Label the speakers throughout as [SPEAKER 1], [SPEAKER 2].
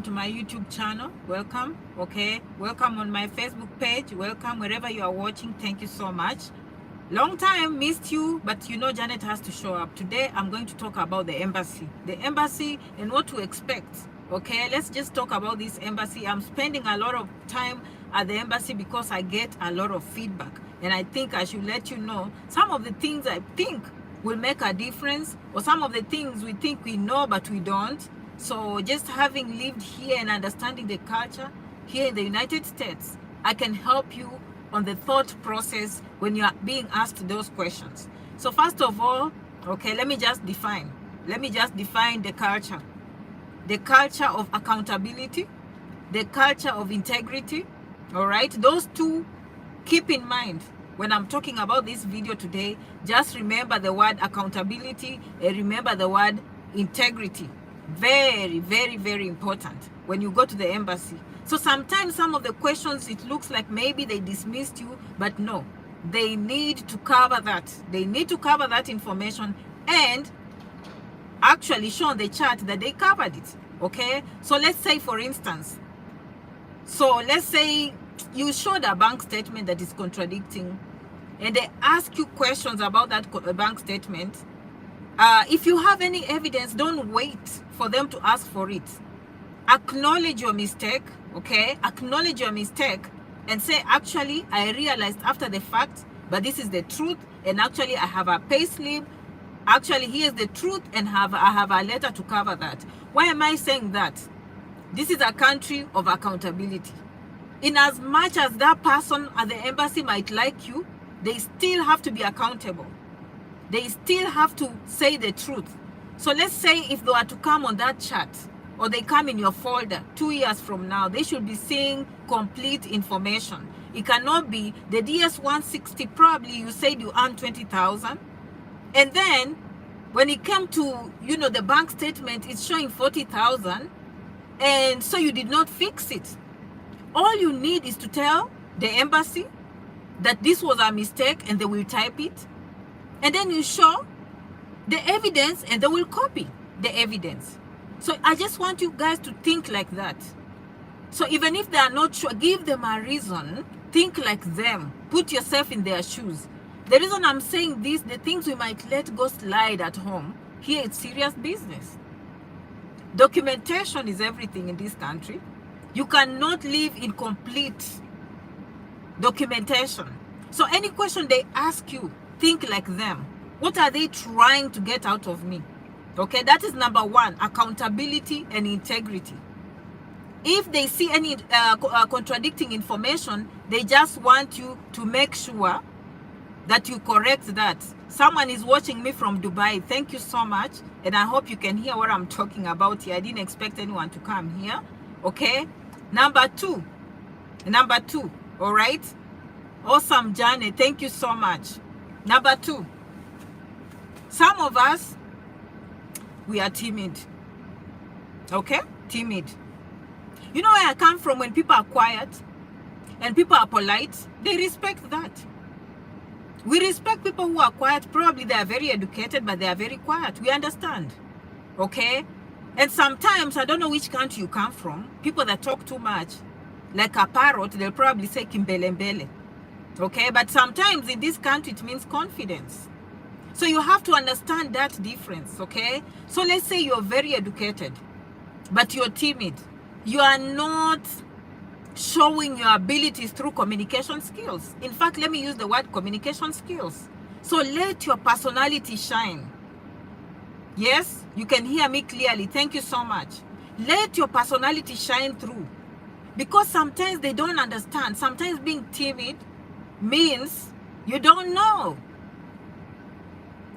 [SPEAKER 1] To my YouTube channel. Welcome. Okay, welcome on my Facebook page. Welcome wherever you are watching. Thank you so much. Long time, missed you, but you know Janet has to show up. Today I'm going to talk about the embassy and what to expect. Okay, let's just talk about this embassy. I'm spending a lot of time at the embassy because I get a lot of feedback, and I think I should let you know some of the things I think will make a difference, or some of the things we think we know but we don't. So just having lived here and understanding the culture here in the United States, I can help you on the thought process when you are being asked those questions. So first of all, okay, let me just define the culture. The culture of accountability, the culture of integrity. All right, those two, keep in mind when I'm talking about this video today. Just remember the word accountability and remember the word integrity. Very, very, very important when you go to the embassy. So sometimes some of the questions, it looks like maybe they dismissed you, but no, they need to cover that. They need to cover that information and actually show on the chart that they covered it. Okay, so let's say, for instance, let's say you showed a bank statement that is contradicting, and they ask you questions about that bank statement. If you have any evidence, don't wait for them to ask for it. Acknowledge your mistake, okay? Acknowledge your mistake and say, actually, I realized after the fact, but this is the truth, and actually I have a pay slip. Actually, here's the truth, and I have a letter to cover that. Why am I saying that? This is a country of accountability. In as much as that person at the embassy might like you, they still have to be accountable. They still have to say the truth. So let's say if they were to come on that chart, or they come in your folder 2 years from now, they should be seeing complete information. It cannot be the DS-160, probably you said you earned 20,000. And then when it came to, the bank statement, it's showing 40,000. And so you did not fix it. All you need is to tell the embassy that this was a mistake, and they will type it. And then you show the evidence, and they will copy the evidence. So I just want you guys to think like that. So even if they are not sure, give them a reason. Think like them. Put yourself in their shoes. The reason I'm saying this, the things we might let go slide at home, here it's serious business. Documentation is everything in this country. You cannot live in complete documentation. So any question they ask you, think like them. What are they trying to get out of me? Okay, that is number one, accountability and integrity. If they see any contradicting information, they just want you to make sure that you correct that. Someone is watching me from Dubai. Thank you so much. And I hope you can hear what I'm talking about here. I didn't expect anyone to come here. Okay, number two, all right? Awesome, Janet. Thank you so much. Number two, some of us, we are timid. Okay? Timid. You know where I come from? When people are quiet and people are polite, they respect that. We respect people who are quiet. Probably they are very educated, but they are very quiet. We understand. Okay? And sometimes, I don't know which country you come from, people that talk too much, like a parrot, they'll probably say kimbelembele. Okay, but sometimes in this country it means confidence. So you have to understand that difference. Okay, so let's say you're very educated, but you're timid. You are not showing your abilities through communication skills. In fact, let me use the word communication skills. So let your personality shine. Yes, you can hear me clearly. Thank you so much. Let your personality shine through, because sometimes they don't understand. Sometimes being timid means you don't know.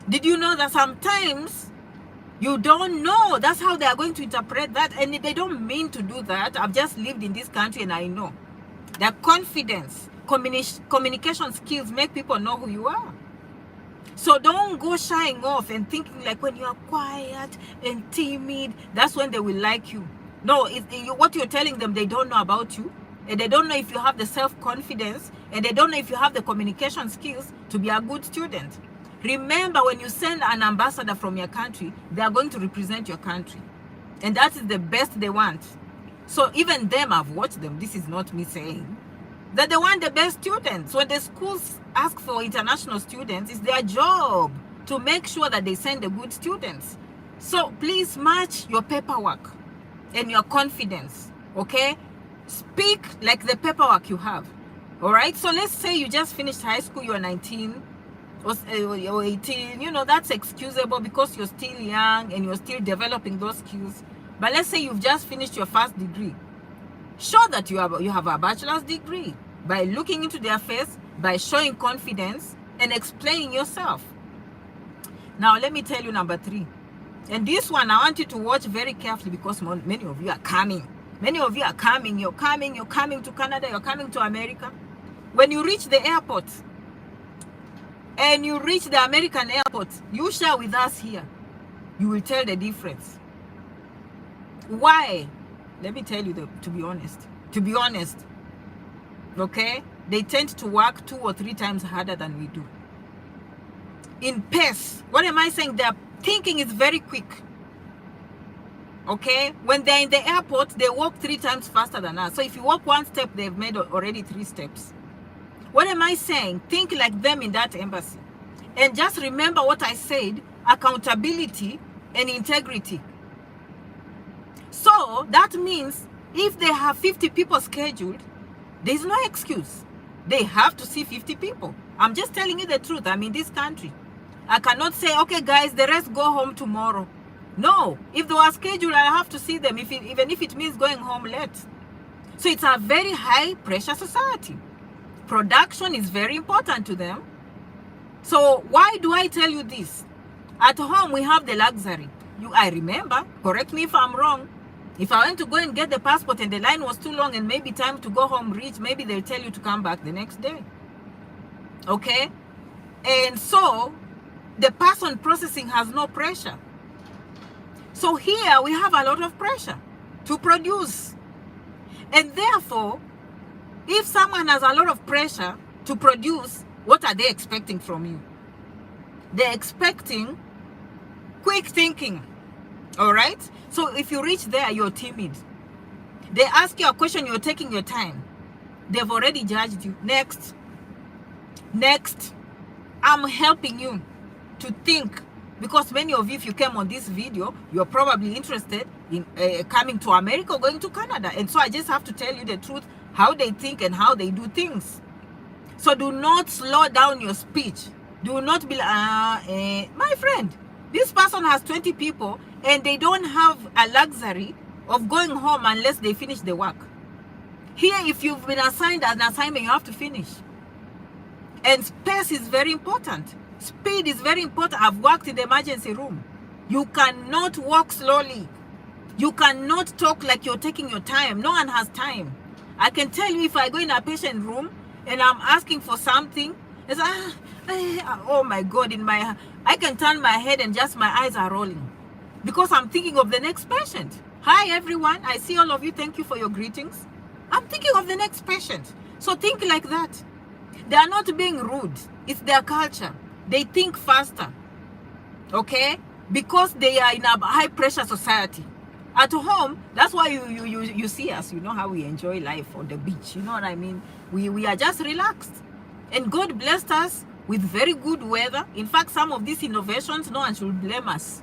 [SPEAKER 1] Did you know that sometimes you don't know? That's how they are going to interpret that, and they don't mean to do that. I've just lived in this country and I know that confidence, communication skills make people know who you are. So don't go shying off and thinking like when you are quiet and timid, that's when they will like you. No, what you're telling them, they don't know about you. And they don't know if you have the self-confidence, and they don't know if you have the communication skills to be a good student. Remember, when you send an ambassador from your country, they are going to represent your country. And that is the best they want. So even them, I've watched them. This is not me saying that they want the best students. When the schools ask for international students, it's their job to make sure that they send the good students. So please match your paperwork and your confidence, okay? Speak like the paperwork you have, all right? So let's say you just finished high school, you're 19 or 18, you know, that's excusable because you're still young and you're still developing those skills. But let's say you've just finished your first degree. Show that you have a bachelor's degree by looking into their face, by showing confidence and explaining yourself. Now, let me tell you number 3. And this one, I want you to watch very carefully because many of you are coming. Many of you are coming. You're coming to Canada, you're coming to America. When you reach the airport and you reach the American airport, you share with us here. You will tell the difference. Why? Let me tell you, to be honest, okay? They tend to work 2 or 3 times harder than we do. In pace, what am I saying? Their thinking is very quick, okay? When they're in the airport, they walk 3 times faster than us. So if you walk 1 step, they've made already 3 steps. What am I saying? Think like them in that embassy. And just remember what I said, accountability and integrity. So that means if they have 50 people scheduled, there's no excuse. They have to see 50 people. I'm just telling you the truth. I'm in this country. I cannot say, okay, guys, the rest go home tomorrow. No. If they were scheduled, I have to see them, even if it means going home late. So it's a very high pressure society. Production is very important to them. So why do I tell you this? At home, we have the luxury. I remember, correct me if I'm wrong, if I went to go and get the passport and the line was too long and maybe time to go home reach, maybe they'll tell you to come back the next day. Okay? And so the person processing has no pressure. So here we have a lot of pressure to produce. And therefore, if someone has a lot of pressure to produce, what are they expecting from you? They're expecting quick thinking. All right? So if you reach there, you're timid. They ask you a question, you're taking your time. They've already judged you. Next. I'm helping you to think. Because many of you, if you came on this video, you're probably interested in coming to America or going to Canada. And so I just have to tell you the truth, how they think and how they do things. So do not slow down your speech. Do not be like, my friend, this person has 20 people and they don't have a luxury of going home unless they finish the work. Here, if you've been assigned an assignment, you have to finish. And pace is very important. Speed is very important. I've worked in the emergency room. You cannot walk slowly. You cannot talk like you're taking your time. No one has time. I can tell you, if I go in a patient room and I'm asking for something, it's oh my God, I can turn my head and just my eyes are rolling because I'm thinking of the next patient. Hi everyone, I see all of you. Thank you for your greetings. I'm thinking of the next patient. So think like that. They are not being rude. It's their culture. They think faster. Okay? Because they are in a high pressure society. At home, that's why you see us. You know how we enjoy life on the beach. You know what I mean? We are just relaxed. And God blessed us with very good weather. In fact, some of these innovations, no one should blame us.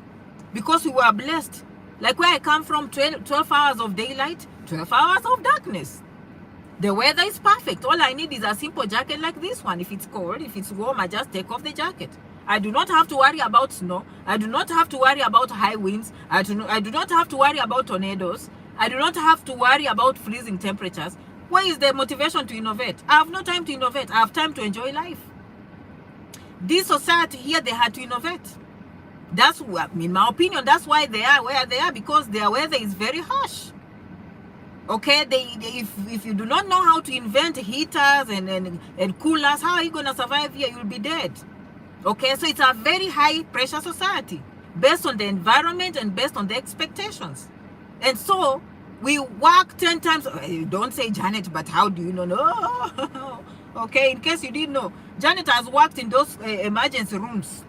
[SPEAKER 1] Because we were blessed. Like where I come from, 12 hours of daylight, 12 hours of darkness. The weather is perfect. All I need is a simple jacket like this one. If it's cold, if it's warm, I just take off the jacket. I do not have to worry about snow. I do not have to worry about high winds. I do not have to worry about tornadoes. I do not have to worry about freezing temperatures. Where is the motivation to innovate? I have no time to innovate. I have time to enjoy life. This society here, they had to innovate. That's, in my opinion, that's why they are where they are, because their weather is very harsh. Okay, if you do not know how to invent heaters and coolers, how are you going to survive here? You'll be dead. Okay, so it's a very high pressure society based on the environment and based on the expectations. And so we work 10 times. Don't say Janet, but how do you know? No. Okay, in case you didn't know, Janet has worked in those emergency rooms.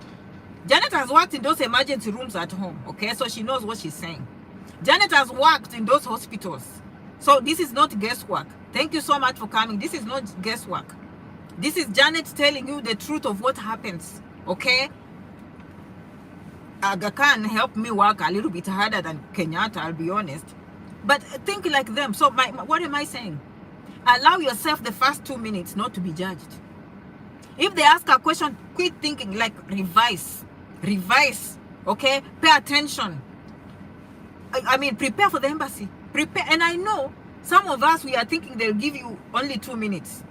[SPEAKER 1] Janet has worked in those emergency rooms at home. Okay, so she knows what she's saying. Janet has worked in those hospitals. So this is not guesswork. Thank you so much for coming. This is not guesswork. This is Janet telling you the truth of what happens, okay? Aga Khan helped me work a little bit harder than Kenyatta, I'll be honest. But think like them. So what am I saying? Allow yourself the first 2 minutes not to be judged. If they ask a question, quit thinking, like revise, okay? Pay attention. I mean, prepare for the embassy. Prepare. And I know some of us, we are thinking they'll give you only 2 minutes.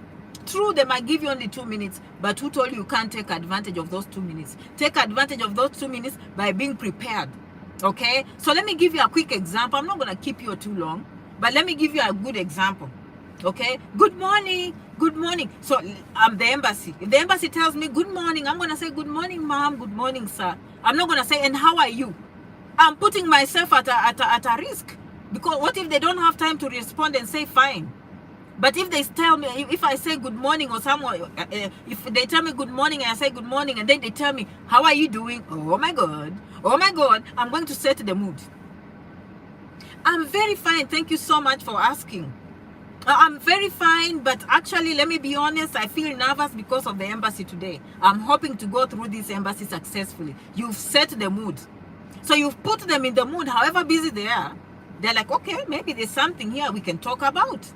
[SPEAKER 1] True, they might give you only 2 minutes, but who told you can't take advantage of those 2 minutes? Take advantage of those 2 minutes by being prepared, okay? So let me give you a quick example. I'm not going to keep you too long, but let me give you a good example, okay? Good morning, good morning. So I'm the embassy. If the embassy tells me good morning, I'm going to say good morning, ma'am, good morning, sir. I'm not going to say, and how are you? I'm putting myself at a risk, because what if they don't have time to respond and say fine? But if they tell me, if I say good morning, or someone, if they tell me good morning and I say good morning, and then they tell me, how are you doing? Oh my God, I'm going to set the mood. I'm very fine. Thank you so much for asking. I'm very fine, but actually, let me be honest, I feel nervous because of the embassy today. I'm hoping to go through this embassy successfully. You've set the mood. So you've put them in the mood, however busy they are. They're like, okay, maybe there's something here we can talk about.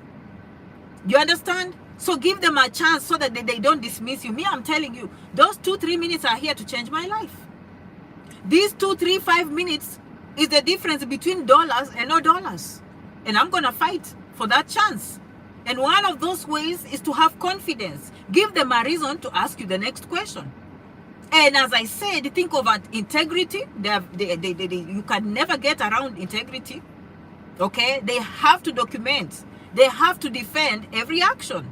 [SPEAKER 1] You understand? So give them a chance so that they don't dismiss you. Me, I'm telling you, those 2-3 minutes are here to change my life. These 2-3-5 minutes is the difference between dollars and no dollars. And I'm going to fight for that chance. And one of those ways is to have confidence. Give them a reason to ask you the next question. And as I said, think about integrity. You can never get around integrity. Okay? They have to document. They have to defend every action.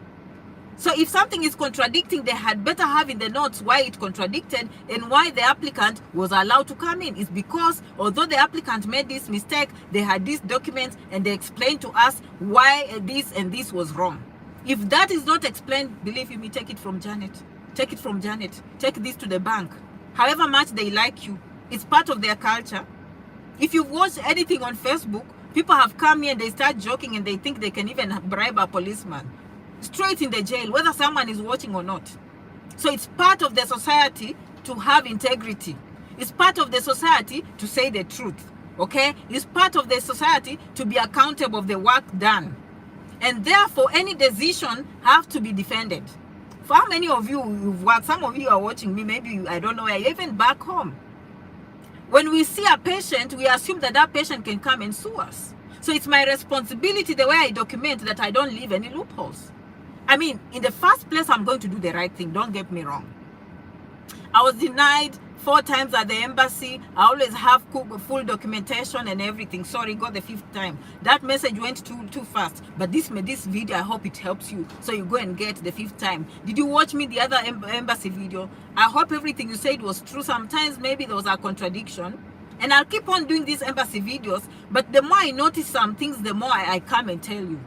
[SPEAKER 1] So if something is contradicting, they had better have in the notes why it contradicted and why the applicant was allowed to come in. It's because although the applicant made this mistake, they had these documents and they explained to us why this and this was wrong. If that is not explained, believe me, take it from Janet. Take it from Janet. Take this to the bank. However much they like you, it's part of their culture. If you've watched anything on Facebook, people have come here and they start joking and they think they can even bribe a policeman. Straight in the jail, whether someone is watching or not. So it's part of the society to have integrity. It's part of the society to say the truth. Okay? It's part of the society to be accountable of the work done. And therefore, any decision have to be defended. For how many of you you've worked, some of you are watching me, maybe, I don't know, even back home. When we see a patient, we assume that that patient can come and sue us. So it's my responsibility, the way I document, that I don't leave any loopholes. I mean, in the first place, I'm going to do the right thing. Don't get me wrong. I was denied 4 times at the embassy. I always have full documentation and everything. Sorry, got the 5th time. That message went too fast. But this video, I hope it helps you. So you go and get the 5th time. Did you watch me the other embassy video? I hope everything you said was true. Sometimes maybe there was a contradiction. And I'll keep on doing these embassy videos. But the more I notice some things, the more I come and tell you.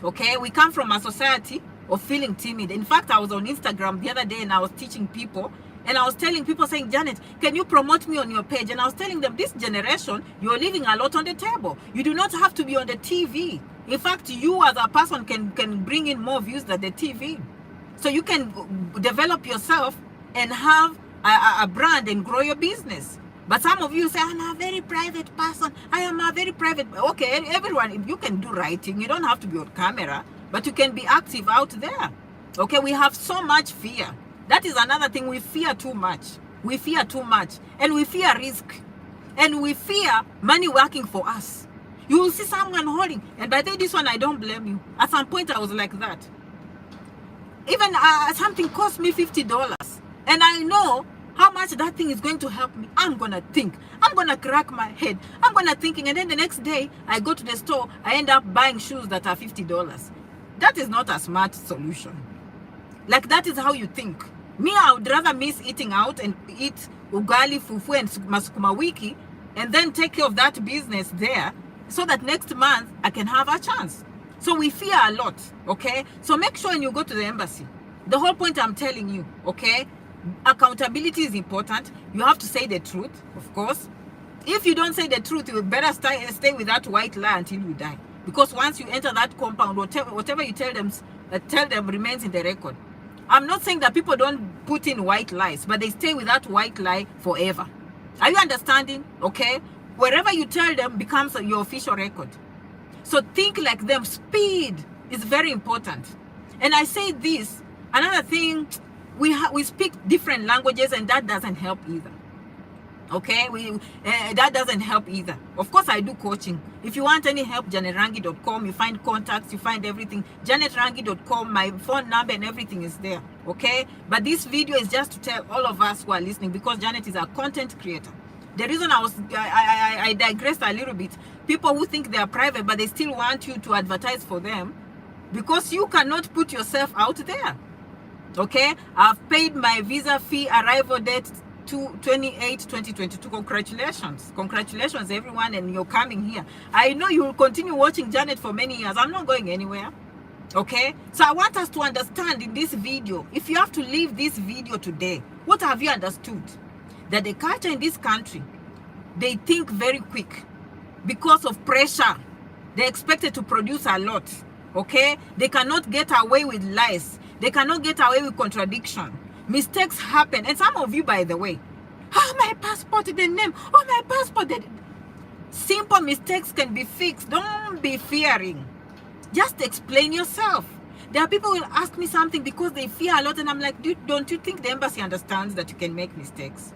[SPEAKER 1] Okay? We come from a society of feeling timid. In fact, I was on Instagram the other day and I was teaching people. And I was telling people, saying, Janet, can you promote me on your page? And I was telling them, this generation, you're leaving a lot on the table. You do not have to be on the TV. In fact, you as a person can bring in more views than the TV. So you can develop yourself and have a brand and grow your business. But some of you say, I'm a very private person. I am a very private. Okay, everyone, you can do writing. You don't have to be on camera, but you can be active out there. Okay, we have so much fear. That is another thing. We fear too much. We fear too much. And we fear risk. And we fear money working for us. You will see someone holding. And by the way, this one, I don't blame you. At some point, I was like that. Even something cost me $50. And I know how much that thing is going to help me. I'm going to think. I'm going to crack my head. I'm going to thinking. And then the next day, I go to the store. I end up buying shoes that are $50. That is not a smart solution. Like, that is how you think. Me, I would rather miss eating out and eat ugali, fufu, and masukuma wiki, and then take care of that business there, so that next month I can have a chance. So we fear a lot, okay? So make sure when you go to the embassy, the whole point I'm telling you, okay? Accountability is important. You have to say the truth, of course. If you don't say the truth, you better stay with that white lie until you die. because once you enter that compound, whatever you tell them remains in the record. I'm not saying that people don't put in white lies, but they stay with that white lie forever. Are you understanding? Okay? Wherever you tell them becomes your official record. So think like them. Speed is very important. And I say this, another thing, we speak different languages, and that doesn't help either. Okay, that doesn't help either. Of course, I do coaching. If you want any help, janetrangi.com, you find contacts, you find everything. janetrangi.com, my phone number and everything is there. Okay, but this video is just to tell all of us who are listening, because Janet is a content creator. The reason I digressed a little bit, people who think they are private, but they still want you to advertise for them, because you cannot put yourself out there. Okay, I've paid my visa fee, arrival date, 28/2022. Congratulations everyone, and you're coming here. I know you will continue watching Janet for many years. I'm not going anywhere. Okay, so I want us to understand in this video, if you have to leave this video today, what have you understood? That the culture in this country, they think very quick because of pressure. They're expected to produce a lot. Okay, they cannot get away with lies. They cannot get away with contradiction. Mistakes happen. And some of you, by the way, my passport, the name, my passport. Simple mistakes can be fixed. Don't be fearing. Just explain yourself. There are people who will ask me something because they fear a lot, and I'm like, dude, don't you think the embassy understands that you can make mistakes?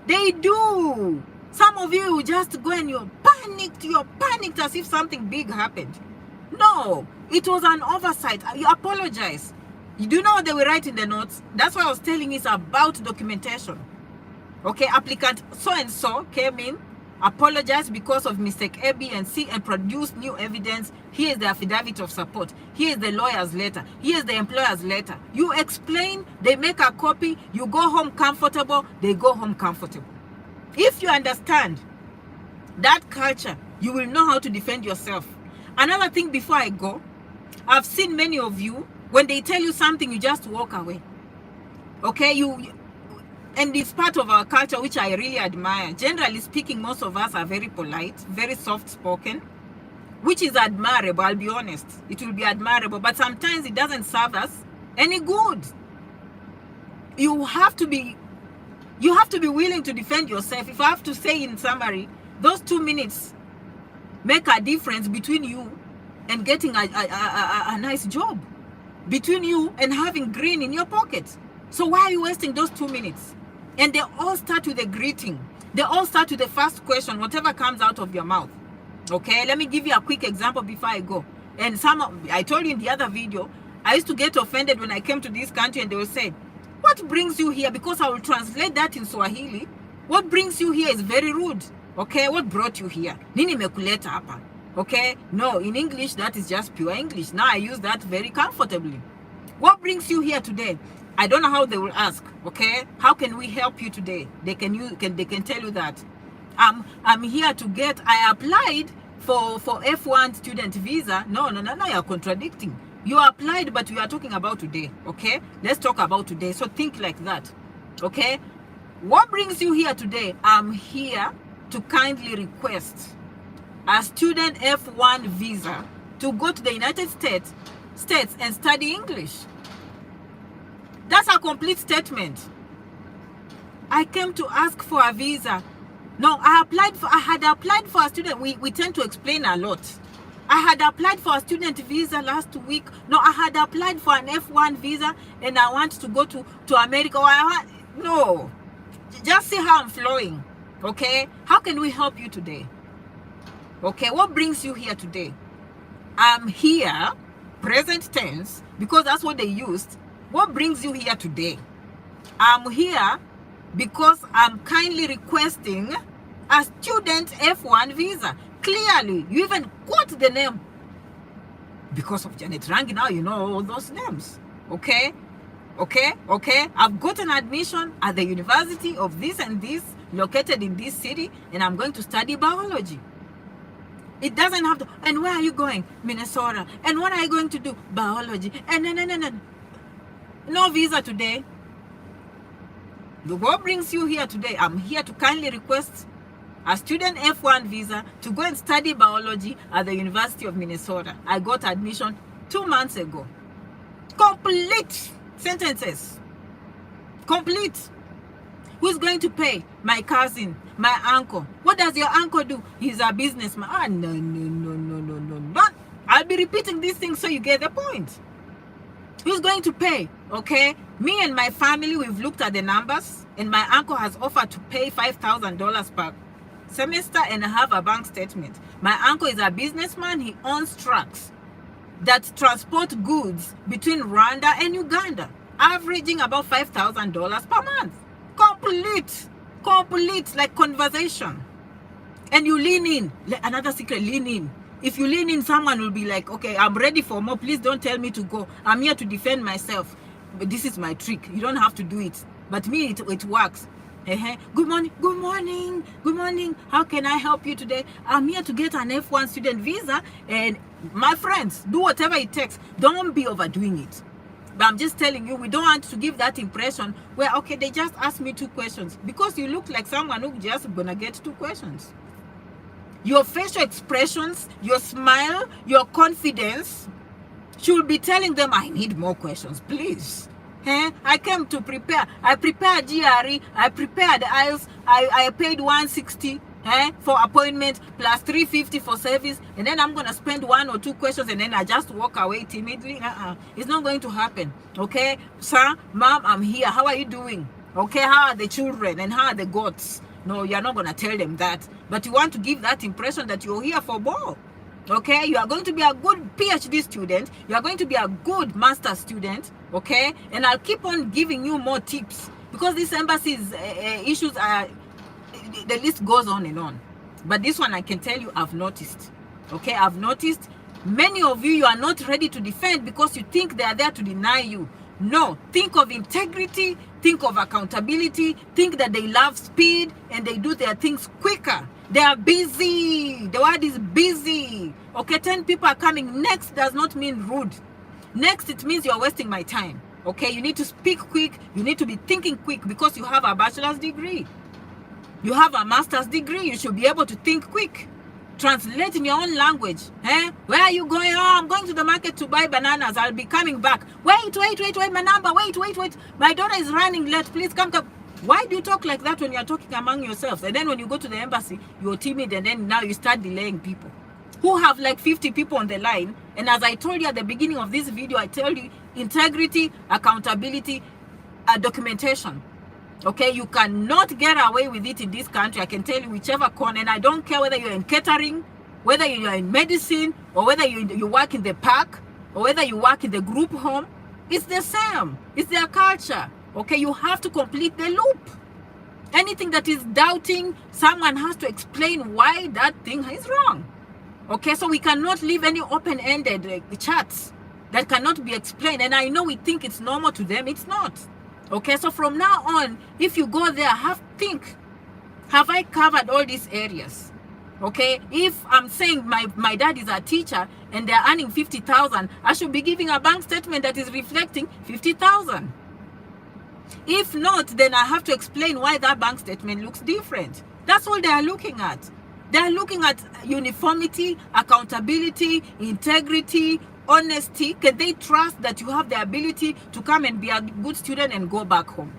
[SPEAKER 1] They do. Some of you will just go and you're panicked as if something big happened. No, it was an oversight. You apologize. You do know what they will write in the notes? That's why I was telling you, it's about documentation. Okay, applicant so-and-so came in, apologized because of mistake A, B, and C, and produced new evidence. Here is the affidavit of support. Here is the lawyer's letter. Here is the employer's letter. You explain, they make a copy, you go home comfortable, they go home comfortable. If you understand that culture, you will know how to defend yourself. Another thing before I go, I've seen many of you, when they tell you something, you just walk away. Okay, and it's part of our culture, which I really admire. Generally speaking, most of us are very polite, very soft-spoken, which is admirable. I'll be honest. It will be admirable, but sometimes it doesn't serve us any good. You have to be willing to defend yourself. If I have to say in summary, those 2 minutes make a difference between you and getting a nice job, between you and having green in your pocket. So why are you wasting those 2 minutes? And they all start with a greeting. They all start with the first question, whatever comes out of your mouth. Okay, let me give you a quick example before I go. And I told you in the other video, I used to get offended when I came to this country and they will say, what brings you here? Because I will translate that in Swahili. What brings you here is very rude. Okay, what brought you here? Nini mekuleta hapa? Okay, no, in English, that is just pure English. Now I use that very comfortably. What brings you here today? I don't know how they will ask. Okay, how can we help you today? They can tell you that I'm here to get. I applied for F1 student visa. No, you're contradicting. You applied, but we are talking about today. Okay, let's talk about today. So think like that. Okay, what brings you here today? I'm here to kindly request a student F1 visa to go to the United States and study English. That's a complete statement. I came to ask for a visa. No, I had applied for a student. We tend to explain a lot. I had applied for a student visa last week. No, I had applied for an F1 visa and I want to go to America. No, just see how I'm flowing. Okay, how can we help you today? Okay, what brings you here today? I'm here, present tense, because that's what they used. What brings you here today? I'm here because I'm kindly requesting a student F1 visa. Clearly, you even quote the name. Because of Janet Rangi, now you know all those names. Okay? I've got an admission at the university of this and this, located in this city, and I'm going to study biology. It doesn't have to. And where are you going? Minnesota. And what are you going to do? Biology. And no visa today. What brings you here today? I'm here to kindly request a student F1 visa to go and study biology at the University of Minnesota. I got admission 2 months ago. Complete sentences. Complete. Who's going to pay? My cousin, my uncle. What does your uncle do? He's a businessman. Ah, no. I'll be repeating these things so you get the point. Who's going to pay? Okay, me and my family, we've looked at the numbers, and my uncle has offered to pay $5,000 per semester and have a bank statement. My uncle is a businessman. He owns trucks that transport goods between Rwanda and Uganda, averaging about $5,000 per month. Complete, like conversation. And you lean in. Another secret, lean in. If you lean in, someone will be like, okay, I'm ready for more. Please don't tell me to go. I'm here to defend myself. But this is my trick. You don't have to do it. But me, it works. Good morning. How can I help you today? I'm here to get an F1 student visa. And my friends, do whatever it takes. Don't be overdoing it. But I'm just telling you, we don't want to give that impression where, okay, they just asked me 2 questions. Because you look like someone who just gonna get 2 questions. Your facial expressions, your smile, your confidence should be telling them, I need more questions, please. I came to prepare. I prepared GRE. I prepared the IELTS. I paid $160 for appointment plus $350 for service. And then I'm going to spend 1 or 2 questions and then I just walk away timidly. It's not going to happen. Okay, sir, mom, I'm here. How are you doing? Okay, how are the children and how are the goats? No, you're not going to tell them that. But you want to give that impression that you're here for more. Okay, you are going to be a good PhD student. You are going to be a good master student. Okay, and I'll keep on giving you more tips because these embassies issues are, the list goes on and on. But this one I can tell you I've noticed. Okay, I've noticed many of you are not ready to defend because you think they are there to deny you. No, think of integrity, think of accountability, think that they love speed and they do their things quicker. They are busy. The word is busy. Okay, 10 people are coming. Next does not mean rude. Next, it means you're wasting my time. Okay, you need to speak quick. You need to be thinking quick because you have a bachelor's degree. You have a master's degree. You should be able to think quick. Translate in your own language. Where are you going? Oh, I'm going to the market to buy bananas. I'll be coming back. Wait, my number. Wait. My daughter is running late. Please come. Why do you talk like that when you're talking among yourselves? And then when you go to the embassy, you're timid and then now you start delaying people who have like 50 people on the line. And as I told you at the beginning of this video, I tell you integrity, accountability, documentation. Okay, you cannot get away with it in this country. I can tell you whichever corner, and I don't care whether you're in catering, whether you're in medicine, or whether you work in the park, or whether you work in the group home. It's the same. It's their culture. Okay, you have to complete the loop. Anything that is doubting, someone has to explain why that thing is wrong. Okay, so we cannot leave any open-ended chats that cannot be explained. And I know we think it's normal to them. It's not. Okay, so from now on, if you go there, think, have I covered all these areas? Okay, if I'm saying my dad is a teacher and they're earning 50,000, I should be giving a bank statement that is reflecting 50,000. If not, then I have to explain why that bank statement looks different. That's all they are looking at. They are looking at uniformity, accountability, integrity, honesty. Can they trust that you have the ability to come and be a good student and go back home?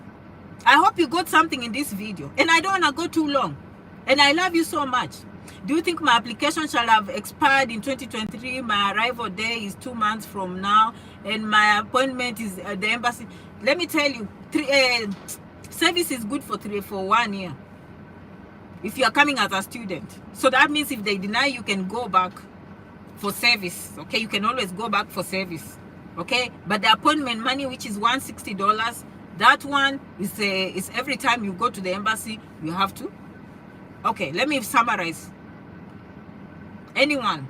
[SPEAKER 1] I hope you got something in this video. And I don't want to go too long. And I love you so much. Do you think my application shall have expired in 2023? My arrival day is 2 months from now. And my appointment is at the embassy. Let me tell you, service is good for 1 year. If you are coming as a student. So that means if they deny, you can go back for service. Okay, you can always go back for service. Okay, but the appointment money, which is $160, that one is every time you go to the embassy, you have to. Okay, let me summarize. Anyone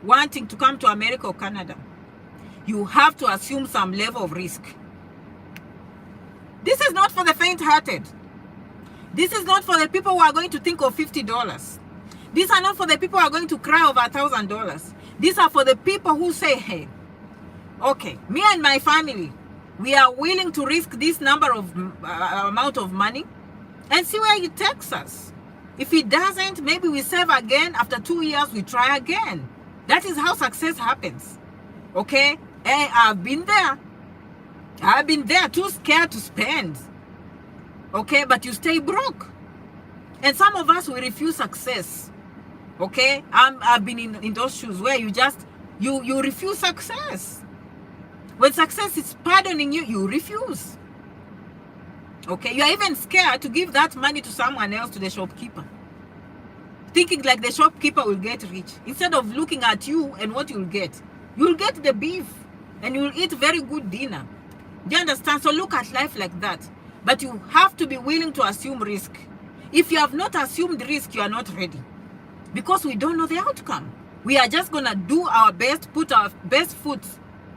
[SPEAKER 1] wanting to come to America or Canada, you have to assume some level of risk. This is not for the faint-hearted. This is not for the people who are going to think of $50. These are not for the people who are going to cry over $1,000. These are for the people who say, hey, okay, me and my family, we are willing to risk this amount of money and see where it takes us. If it doesn't, maybe we save again. After 2 years, we try again. That is how success happens. Okay? And I've been there. I've been there, too scared to spend. Okay? But you stay broke. And some of us, we refuse success. Okay? I've been in those shoes where you just, you refuse success. When success is pardoning you, you refuse. Okay? You are even scared to give that money to someone else, to the shopkeeper. Thinking like the shopkeeper will get rich. Instead of looking at you and what you'll get. You'll get the beef. And you'll eat very good dinner. Do you understand? So look at life like that. But you have to be willing to assume risk. If you have not assumed risk, you are not ready. Because we don't know the outcome. We are just going to do our best, put our best foot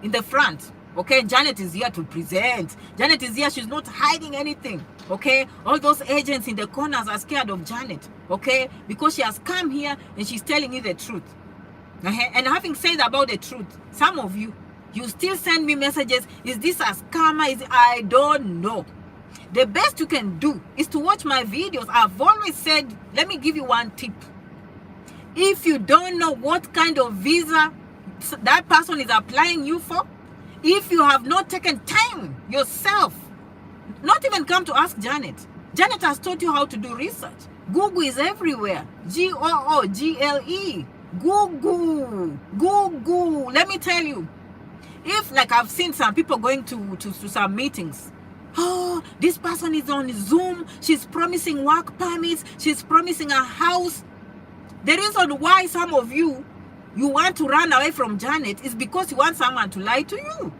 [SPEAKER 1] in the front. Okay, Janet is here to present. Janet is here, she's not hiding anything. Okay, all those agents in the corners are scared of Janet. Okay, because she has come here and she's telling you the truth. And having said about the truth, some of you, you still send me messages. Is this a scammer? I don't know. The best you can do is to watch my videos. I've always said, let me give you one tip. If you don't know what kind of visa that person is applying you for, if you have not taken time yourself, not even come to ask Janet. Janet has taught you how to do research. Google is everywhere. Google. Google. Let me tell you. If, like I've seen some people going to some meetings. Oh, this person is on Zoom. She's promising work permits. She's promising a house. The reason why some of you want to run away from Janet is because you want someone to lie to you.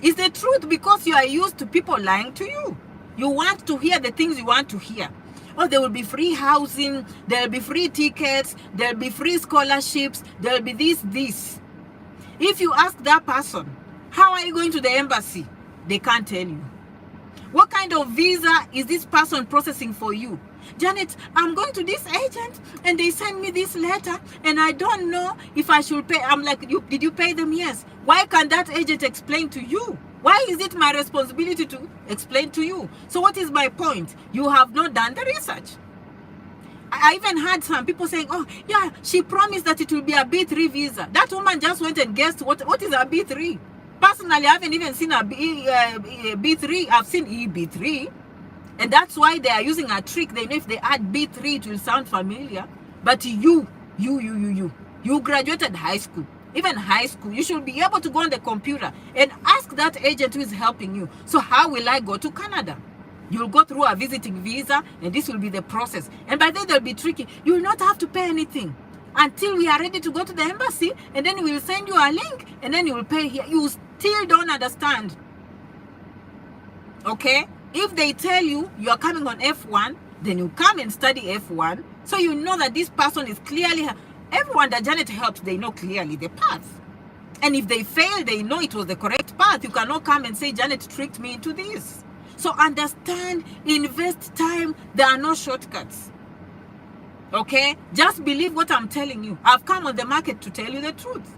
[SPEAKER 1] It's the truth, because you are used to people lying to you. You want to hear the things you want to hear. Oh, there will be free housing. There will be free tickets. There will be free scholarships. There will be this. If you ask that person, how are you going to the embassy? They can't tell you. What kind of visa is this person processing for you? Janet, I'm going to this agent and they send me this letter and I don't know if I should pay. I'm like, did you pay them? Yes. Why can't that agent explain to you? Why is it my responsibility to explain to you? So what is my point? You have not done the research. I even had some people saying, oh, yeah, she promised that it will be a B3 visa. That woman just went and guessed what is a B3. Personally, I haven't even seen a B3. I've seen EB3. And that's why they are using a trick. They know if they add B3, it will sound familiar. But you graduated high school. Even high school, you should be able to go on the computer and ask that agent who is helping you. So how will I go to Canada? You'll go through a visiting visa, and this will be the process. And by then, they'll be tricky. You will not have to pay anything until we are ready to go to the embassy, and then we will send you a link, and then you will pay here. You still don't understand. Okay? If they tell you are coming on F1, then you come and study F1, so you know that this person is clearly... Everyone that Janet helped, they know clearly the path. And if they fail, they know it was the correct path. You cannot come and say, Janet tricked me into this. So understand, invest time. There are no shortcuts. Okay? Just believe what I'm telling you. I've come on the market to tell you the truth.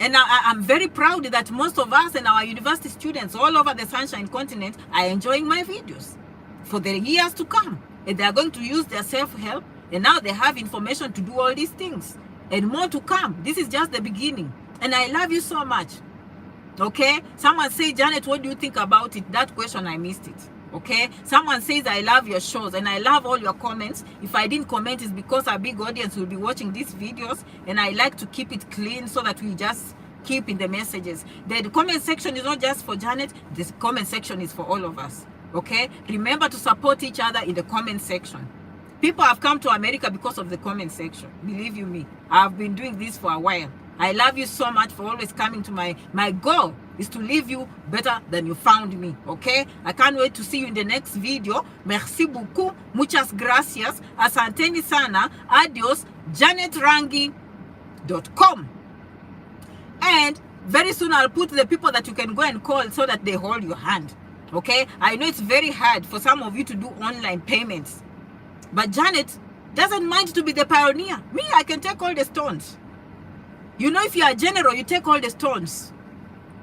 [SPEAKER 1] And I'm very proud that most of us and our university students all over the Sunshine Continent are enjoying my videos for the years to come. And they are going to use their self-help. And now they have information to do all these things. And more to come. This is just the beginning. And I love you so much. Okay? Someone say, Janet, what do you think about it? That question, I missed it. Okay? Someone says, I love your shows. And I love all your comments. If I didn't comment, it's because a big audience will be watching these videos. And I like to keep it clean so that we just keep in the messages. The comment section is not just for Janet. This comment section is for all of us. Okay? Remember to support each other in the comment section. People have come to America because of the comment section. Believe you me, I've been doing this for a while. I love you so much for always coming to my goal is to leave you better than you found me. Okay? I can't wait to see you in the next video. Merci beaucoup. Muchas gracias. Asanteni sana. Adios. JanetRangi.com. And very soon I'll put the people that you can go and call so that they hold your hand. Okay? I know it's very hard for some of you to do online payments. But Janet doesn't mind to be the pioneer. Me, I can take all the stones. You know, if you are general, you take all the stones.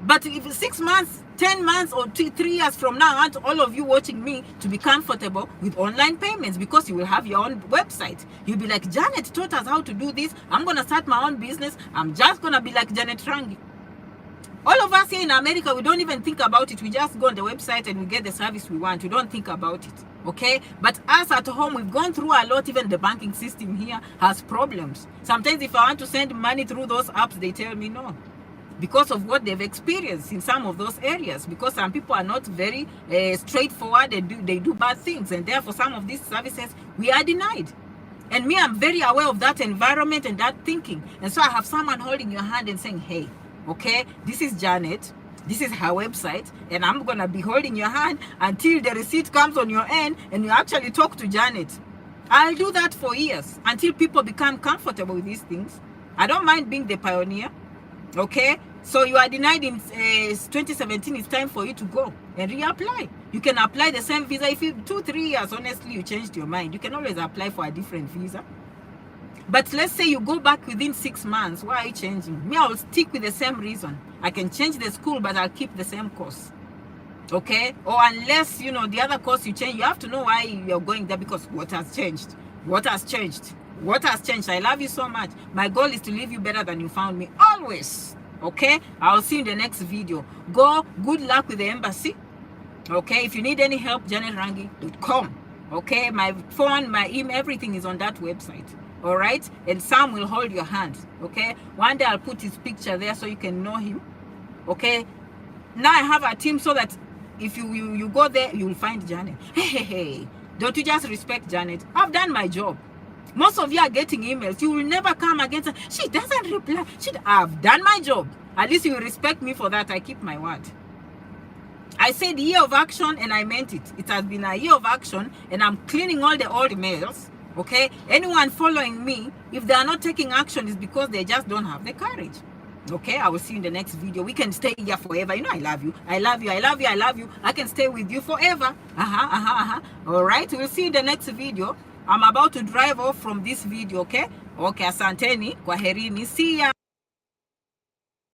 [SPEAKER 1] But if 6 months, 10 months or 3 years from now, I want all of you watching me to be comfortable with online payments, because you will have your own website. You'll be like, Janet taught us how to do this. I'm going to start my own business. I'm just going to be like Janet Rangi. All of us here in America, we don't even think about it. We just go on the website and we get the service we want. We don't think about it, okay? But us at home, we've gone through a lot. Even the banking system here has problems. Sometimes if I want to send money through those apps, they tell me no, because of what they've experienced in some of those areas, because some people are not very straightforward. They do bad things, and therefore some of these services we are denied. And me, I'm very aware of that environment and that thinking. And so I have someone holding your hand and saying, hey, okay, this is Janet, this is her website, and I'm gonna be holding your hand until the receipt comes on your end and you actually talk to Janet. I'll do that for years until people become comfortable with these things. I don't mind being the pioneer. Okay, so you are denied in 2017. It's time for you to go and reapply. You can apply the same visa. If you 2-3 years, honestly, you changed your mind, you can always apply for a different visa. But let's say you go back within 6 months. Why are you changing? Me, I'll stick with the same reason. I can change the school, but I'll keep the same course. Okay, or unless, you know, the other course you change, you have to know why you're going there, because what has changed? What has changed? What has changed? I love you so much. My goal is to leave you better than you found me, always. Okay, I'll see you in the next video. Go. Good luck with the embassy. Okay, if you need any help, janetrangi.com. okay, my phone, my email, everything is on that website. All right, and Sam will hold your hand. Okay, one day I'll put his picture there so you can know him. Okay, now I have a team so that if you go there, you will find Janet. Hey, don't you just respect Janet? I've done my job. Most of you are getting emails. You will never come against her. She doesn't reply. I've done my job. At least you will respect me for that. I keep my word. I said year of action, and I meant it. It has been a year of action, and I'm cleaning all the old emails. Okay? Anyone following me, if they are not taking action, it's because they just don't have the courage. Okay? I will see you in the next video. We can stay here forever. You know I love you. I love you. I love you. I love you. I can stay with you forever. All right? We'll see you in the next video. I'm about to drive off from this video, okay? Okay, asanteni, kwaherini, see ya.